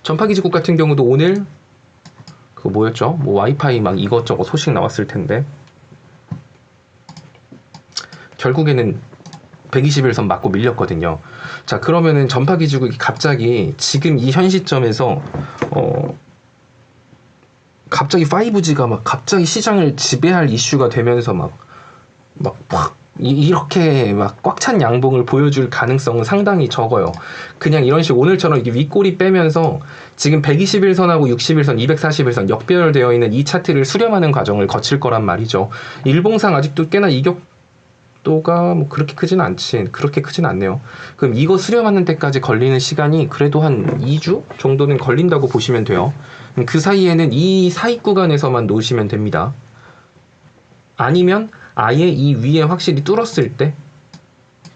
전파기지국 같은 경우도 오늘 그 뭐였죠? 뭐 와이파이 막 이것저것 소식 나왔을 텐데 결국에는 121선 맞고 밀렸거든요. 자, 그러면은 전파기지국이 갑자기 지금 이 현 시점에서 갑자기 5G가 막 갑자기 시장을 지배할 이슈가 되면서 막 이렇게 막 꽉 찬 양봉을 보여줄 가능성은 상당히 적어요. 그냥 이런 식으로 오늘처럼 이게 윗꼬리 빼면서 지금 121선하고 61선, 241선 역배열되어 있는 이 차트를 수렴하는 과정을 거칠 거란 말이죠. 일봉상 아직도 꽤나 이격도가 뭐 그렇게 크진 않네요. 그럼 이거 수렴하는 데까지 걸리는 시간이 그래도 한 2주 정도는 걸린다고 보시면 돼요. 그 사이에는 이 사이 구간에서만 놓으시면 됩니다. 아니면 아예 이 위에 확실히 뚫었을 때,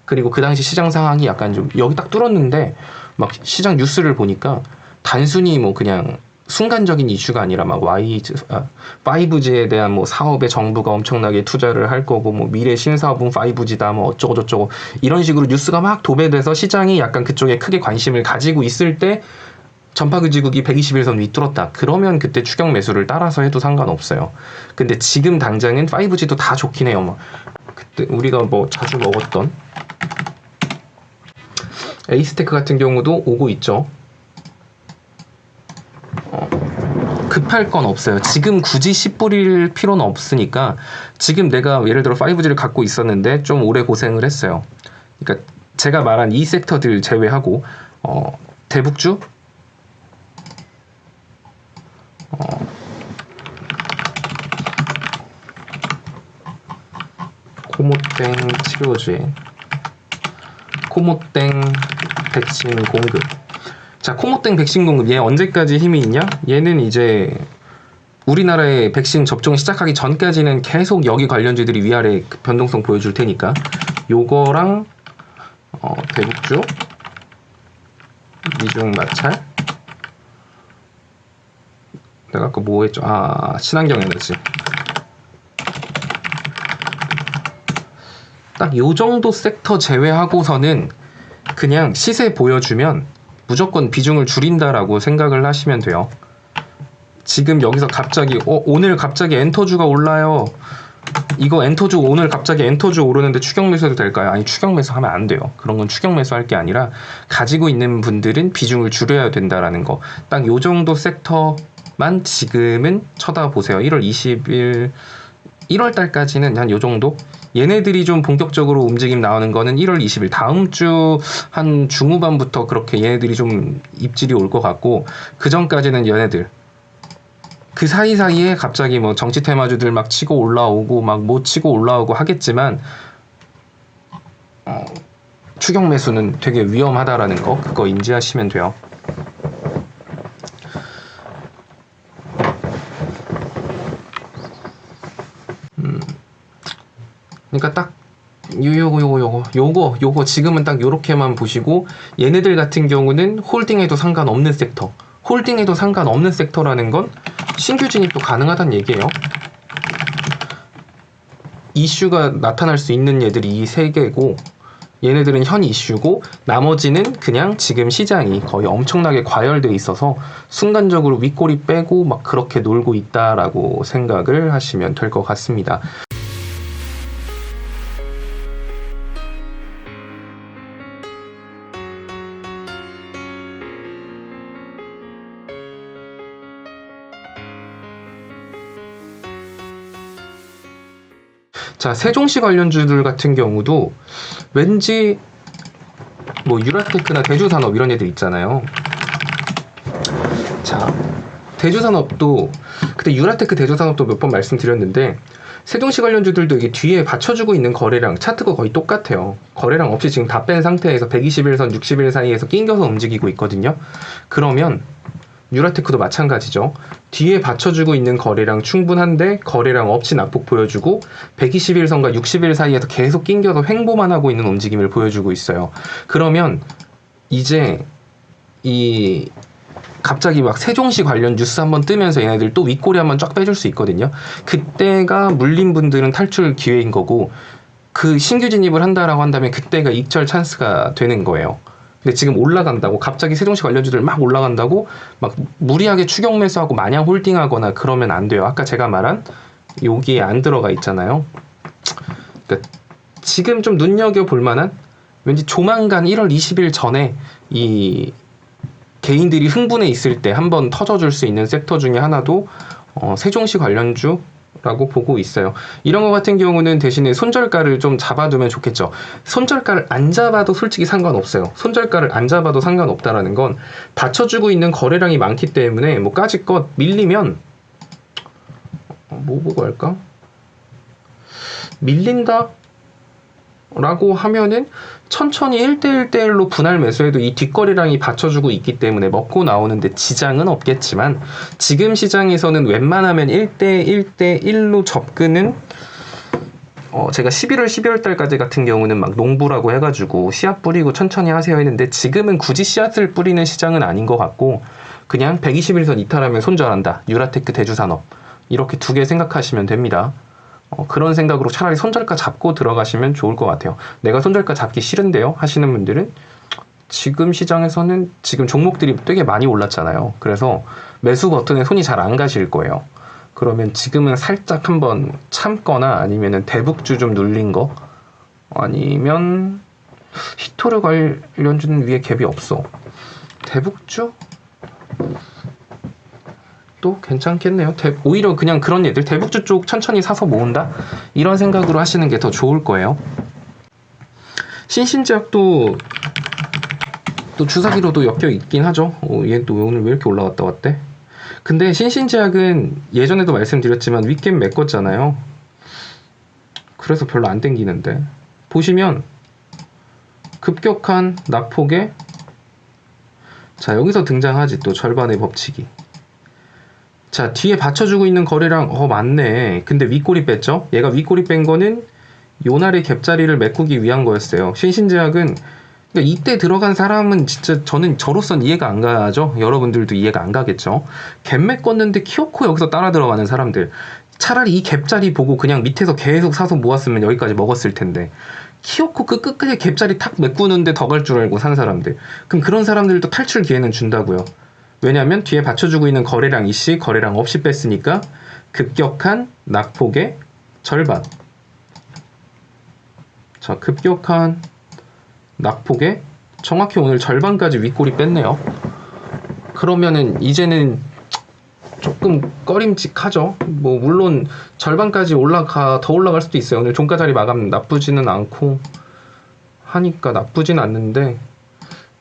그리고 그 당시 시장 상황이 약간 좀 여기 딱 뚫었는데 막 시장 뉴스를 보니까 단순히 뭐 그냥 순간적인 이슈가 아니라 막 5G에 대한 뭐 사업에 정부가 엄청나게 투자를 할 거고 뭐 미래 신사업은 5G다 뭐 어쩌고 저쩌고 이런 식으로 뉴스가 막 도배돼서 시장이 약간 그쪽에 크게 관심을 가지고 있을 때 전파기지국이 121선 위 뚫었다. 그러면 그때 추격 매수를 따라서 해도 상관없어요. 근데 지금 당장은 5G도 다 좋긴 해요. 뭐 그때 우리가 뭐 자주 먹었던 에이스테크 같은 경우도 오고 있죠. 급할 건 없어요. 지금 굳이 씨 뿌릴 필요는 없으니까 지금 내가 예를 들어 5G를 갖고 있었는데 좀 오래 고생을 했어요. 그러니까 제가 말한 이 섹터들 제외하고 대북주, 코모땡 치료제, 코모땡 백신 공급. 자, 코모땡 백신 공급 얘 언제까지 힘이 있냐? 얘는 이제 우리나라의 백신 접종 시작하기 전까지는 계속 여기 관련주들이 위아래 변동성 보여줄 테니까 요거랑 대북주, 미중 마찰, 내가 아까 뭐 했죠? 친환경 에너지. 딱 요 정도 섹터 제외하고서는 그냥 시세 보여주면 무조건 비중을 줄인다라고 생각을 하시면 돼요. 지금 여기서 갑자기 오늘 갑자기 엔터주가 올라요. 이거 엔터주 오늘 갑자기 엔터주 오르는데 추격 매수해도 될까요? 아니, 추격 매수하면 안 돼요. 그런 건 추격 매수할 게 아니라 가지고 있는 분들은 비중을 줄여야 된다라는 거. 딱 요 정도 섹터만 지금은 쳐다보세요. 1월 20일 1월 달까지는 한 요 정도? 얘네들이 좀 본격적으로 움직임 나오는 거는 1월 20일 다음 주 한 중후반부터 그렇게 얘네들이 좀 입질이 올 것 같고, 그 전까지는 얘네들 그 사이사이에 갑자기 뭐 정치 테마주들 막 치고 올라오고 막 뭐 치고 올라오고 하겠지만 추격 매수는 되게 위험하다라는 거, 그거 인지하시면 돼요. 그러니까 딱 요거 지금은 딱 요렇게만 보시고, 얘네들 같은 경우는 홀딩해도 상관없는 섹터. 홀딩해도 상관없는 섹터라는 건 신규 진입도 가능하다는 얘기예요. 이슈가 나타날 수 있는 얘들이 이 세 개고, 얘네들은 현 이슈고, 나머지는 그냥 지금 시장이 거의 엄청나게 과열돼 있어서 순간적으로 윗꼬리 빼고 막 그렇게 놀고 있다라고 생각을 하시면 될 것 같습니다. 자, 세종시 관련주들 같은 경우도 왠지 뭐 유라테크나 대주산업 이런 애들 있잖아요. 자, 대주산업도 그때 유라테크 대주산업도 몇 번 말씀드렸는데, 세종시 관련주들도 이게 뒤에 받쳐주고 있는 거래량 차트가 거의 똑같아요. 거래량 없이 지금 다 뺀 상태에서 121선 60일 사이에서 낑겨서 움직이고 있거든요. 그러면 유라테크도 마찬가지죠. 뒤에 받쳐주고 있는 거래량 충분한데 거래량 없이 낙폭 보여주고 121선과 60일 사이에서 계속 낑겨서 횡보만 하고 있는 움직임을 보여주고 있어요. 그러면 이제 이 갑자기 막 세종시 관련 뉴스 한번 뜨면서 얘네들 또 윗꼬리 한번 쫙 빼줄 수 있거든요. 그때가 물린 분들은 탈출 기회인 거고, 그 신규 진입을 한다라고 한다면 그때가 익절 찬스가 되는 거예요. 근데 지금 올라간다고 갑자기 세종시 관련주들 막 올라간다고 막 무리하게 추격 매수하고 마냥 홀딩하거나 그러면 안 돼요. 아까 제가 말한 여기에 안 들어가 있잖아요. 그러니까 지금 좀 눈여겨볼 만한, 왠지 조만간 1월 20일 전에 이 개인들이 흥분해 있을 때 한번 터져줄 수 있는 섹터 중에 하나도 세종시 관련주라고 보고 있어요. 이런 거 같은 경우는 대신에 손절가를 좀 잡아두면 좋겠죠. 손절가를 안 잡아도 솔직히 상관없어요. 손절가를 안 잡아도 상관없다라는 건 받쳐주고 있는 거래량이 많기 때문에 뭐 까짓것 밀리면 뭐 보고 할까? 밀린다? 라고 하면은 천천히 1대1대1로 분할 매수해도 이 뒷거래량이 받쳐주고 있기 때문에 먹고 나오는데 지장은 없겠지만, 지금 시장에서는 웬만하면 1대1대1로 접근은 제가 11월 12월 달까지 같은 경우는 막 농부라고 해가지고 씨앗 뿌리고 천천히 하세요 했는데, 지금은 굳이 씨앗을 뿌리는 시장은 아닌 것 같고 그냥 121선 이탈하면 손절한다, 유라테크, 대주산업, 이렇게 두 개 생각하시면 됩니다. 그런 생각으로 차라리 손절가 잡고 들어가시면 좋을 것 같아요. 내가 손절가 잡기 싫은데요 하시는 분들은 지금 시장에서는 지금 종목들이 되게 많이 올랐잖아요. 그래서 매수 버튼에 손이 잘 안 가실 거예요. 그러면 지금은 살짝 한번 참거나, 아니면은 대북주 좀 눌린 거, 아니면 히토르 관련주는 위에 갭이 없어. 대북주? 또 괜찮겠네요. 오히려 그냥 그런 애들, 대북주 쪽 천천히 사서 모은다? 이런 생각으로 하시는 게 더 좋을 거예요. 신신제약도 또 주사기로도 엮여 있긴 하죠. 얘 또 오늘 왜 이렇게 올라갔다 왔대? 근데 신신제약은 예전에도 말씀드렸지만 윗갭 메꿨잖아요. 그래서 별로 안 땡기는데, 보시면 급격한 낙폭에, 자 여기서 등장하지 또 절반의 법칙이. 자 뒤에 받쳐주고 있는 거래량 맞네. 근데 윗꼬리 뺐죠? 얘가 윗꼬리 뺀 거는 요날의 갭자리를 메꾸기 위한 거였어요. 신신제약은, 그러니까 이때 들어간 사람은 진짜 저는 저로선 이해가 안 가죠. 여러분들도 이해가 안 가겠죠. 갭 메꿨는데 키오코 여기서 따라 들어가는 사람들, 차라리 이 갭자리 보고 그냥 밑에서 계속 사서 모았으면 여기까지 먹었을 텐데, 키오코 그 끝까지 갭자리 탁 메꾸는데 더 갈 줄 알고 산 사람들, 그럼 그런 사람들도 탈출 기회는 준다고요. 왜냐하면 뒤에 받쳐주고 있는 거래량 이씨 거래량 없이 뺐으니까 급격한 낙폭의 절반. 자 급격한 낙폭의 정확히 오늘 절반까지 윗꼬리 뺐네요. 그러면은 이제는 조금 꺼림직하죠. 뭐 물론 절반까지 더 올라갈 수도 있어요. 오늘 종가 자리 마감 나쁘지는 않고 하니까 나쁘진 않는데,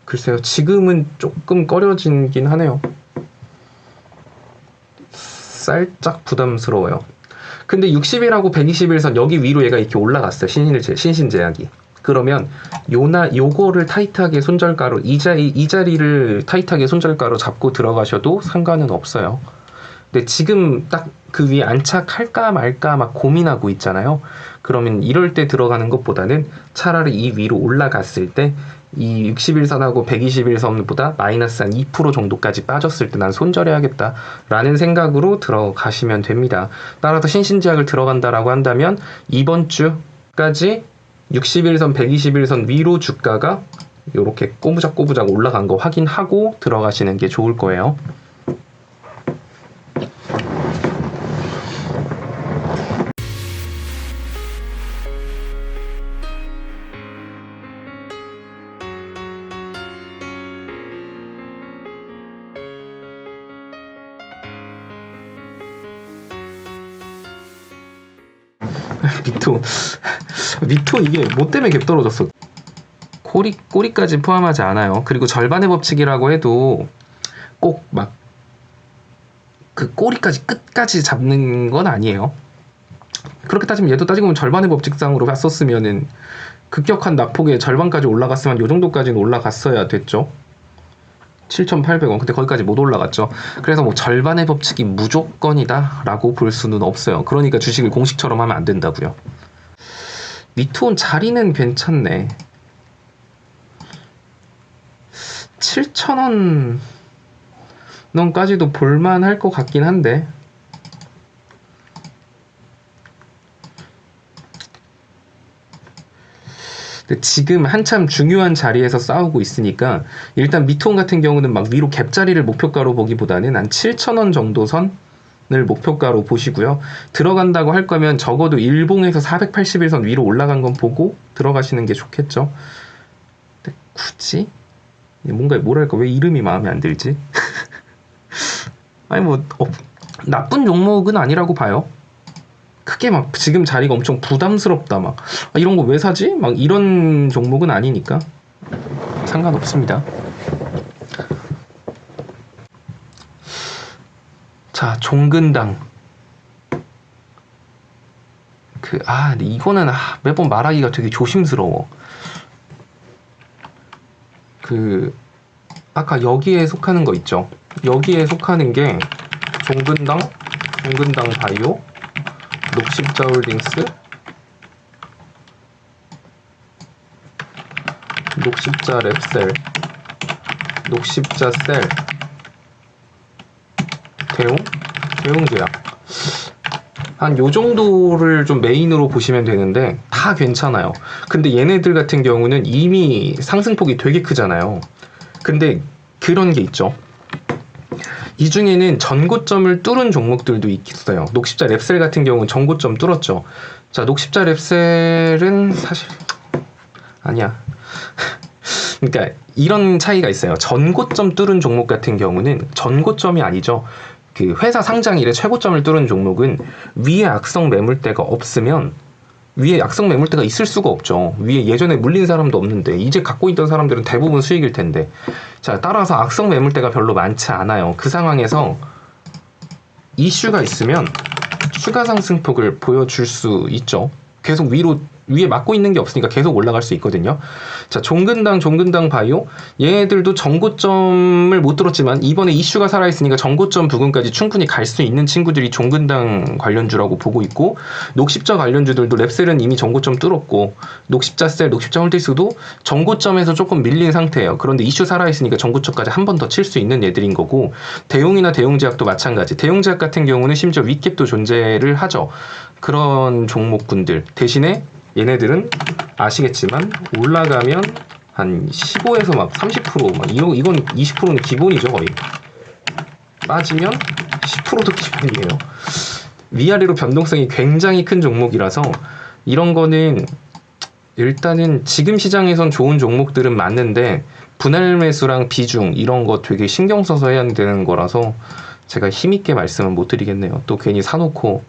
글쎄요 지금은 조금 꺼려지긴 하네요. 살짝 부담스러워요. 근데 60일하고 120일선 여기 위로 얘가 이렇게 올라갔어요. 신신제약이. 그러면 요거를 타이트하게 손절가로, 이 자리를 타이트하게 손절가로 잡고 들어가셔도 상관은 없어요. 근데 지금 딱 그 위에 안착할까 말까 막 고민하고 있잖아요. 그러면 이럴 때 들어가는 것보다는 차라리 이 위로 올라갔을 때 이 60일선하고 120일선보다 마이너스 한 2% 정도까지 빠졌을 때 난 손절해야겠다 라는 생각으로 들어가시면 됩니다. 따라서 신신제약을 들어간다라고 한다면 이번 주까지 60일선 120일선 위로 주가가 이렇게 꼬부작꼬부작 올라간 거 확인하고 들어가시는 게 좋을 거예요. 미톤 이게 뭐 때문에 갭 떨어졌어? 꼬리까지 포함하지 않아요. 그리고 절반의 법칙이라고 해도 꼭 막 그 꼬리까지 끝까지 잡는 건 아니에요. 그렇게 따지면 얘도 따지고 보면 절반의 법칙상으로 봤었으면은 급격한 낙폭의 절반까지 올라갔으면 요 정도까지는 올라갔어야 됐죠. 7,800원. 근데 거기까지 못 올라갔죠. 그래서 뭐 절반의 법칙이 무조건이다 라고 볼 수는 없어요. 그러니까 주식을 공식처럼 하면 안 된다고요. 미톤 자리는 괜찮네. 7,000원 넘까지도 볼만할 것 같긴 한데, 근데 지금 한참 중요한 자리에서 싸우고 있으니까 일단 미톤 같은 경우는 막 위로 갭자리를 목표가로 보기보다는 한 7,000원 정도 선을 목표가로 보시고요. 들어간다고 할 거면 적어도 일봉에서 481선 위로 올라간 건 보고 들어가시는 게 좋겠죠. 근데 굳이 뭔가 뭐랄까 왜 이름이 마음에 안 들지? 아니 뭐 나쁜 종목은 아니라고 봐요. 크게 막 지금 자리가 엄청 부담스럽다 막 이런 거 왜 사지? 막 이런 종목은 아니니까 상관없습니다. 자, 종근당. 근데 이거는 매번 말하기가 되게 조심스러워. 아까 여기에 속하는 거 있죠? 여기에 속하는 게 종근당 바이오, 녹십자홀딩스, 녹십자 랩셀, 녹십자셀, 대웅제약. 한 요 정도를 좀 메인으로 보시면 되는데 다 괜찮아요. 근데 얘네들 같은 경우는 이미 상승폭이 되게 크잖아요. 근데 그런 게 있죠. 이 중에는 전고점을 뚫은 종목들도 있어요. 녹십자 랩셀 같은 경우는 전고점 뚫었죠. 자, 녹십자 랩셀은 사실 아니야. 그러니까 이런 차이가 있어요. 전고점 뚫은 종목 같은 경우는 전고점이 아니죠. 그 회사 상장 이래 최고점을 뚫은 종목은 위에 악성 매물대가 없으면 위에 악성 매물대가 있을 수가 없죠. 위에 예전에 물린 사람도 없는데 이제 갖고 있던 사람들은 대부분 수익일 텐데. 자, 따라서 악성 매물대가 별로 많지 않아요. 그 상황에서 이슈가 있으면 추가 상승폭을 보여줄 수 있죠. 계속 위에 막고 있는 게 없으니까 계속 올라갈 수 있거든요. 자, 종근당 바이오 얘네들도 전고점을 못 들었지만 이번에 이슈가 살아있으니까 전고점 부근까지 충분히 갈 수 있는 친구들이 종근당 관련주라고 보고 있고, 녹십자 관련주들도 랩셀은 이미 전고점 뚫었고 녹십자셀, 녹십자홀딩스도 전고점에서 조금 밀린 상태예요. 그런데 이슈 살아있으니까 전고점까지 한 번 더 칠 수 있는 얘들인 거고, 대웅이나 대웅제약도 마찬가지. 대웅제약 같은 경우는 심지어 윗갭도 존재를 하죠. 그런 종목군들 대신에 얘네들은 아시겠지만 올라가면 한 15에서 막 30%막 이건 20%는 기본이죠. 거의 빠지면 10%도 기본이에요. 위아래로 변동성이 굉장히 큰 종목이라서 이런 거는 일단은 지금 시장에선 좋은 종목들은 맞는데 분할 매수랑 비중 이런 거 되게 신경 써서 해야 되는 거라서 제가 힘있게 말씀은 못 드리겠네요. 또 괜히 사놓고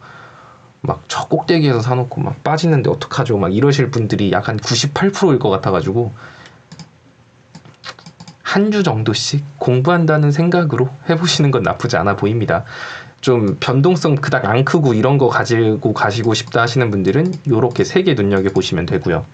막 저 꼭대기에서 사놓고 막 빠지는데 어떡하죠? 막 이러실 분들이 약 한 98%일 것 같아가지고 한 주 정도씩 공부한다는 생각으로 해보시는 건 나쁘지 않아 보입니다. 좀 변동성 그닥 안 크고 이런 거 가지고 가시고 싶다 하시는 분들은 요렇게 3개 눈여겨보시면 되고요.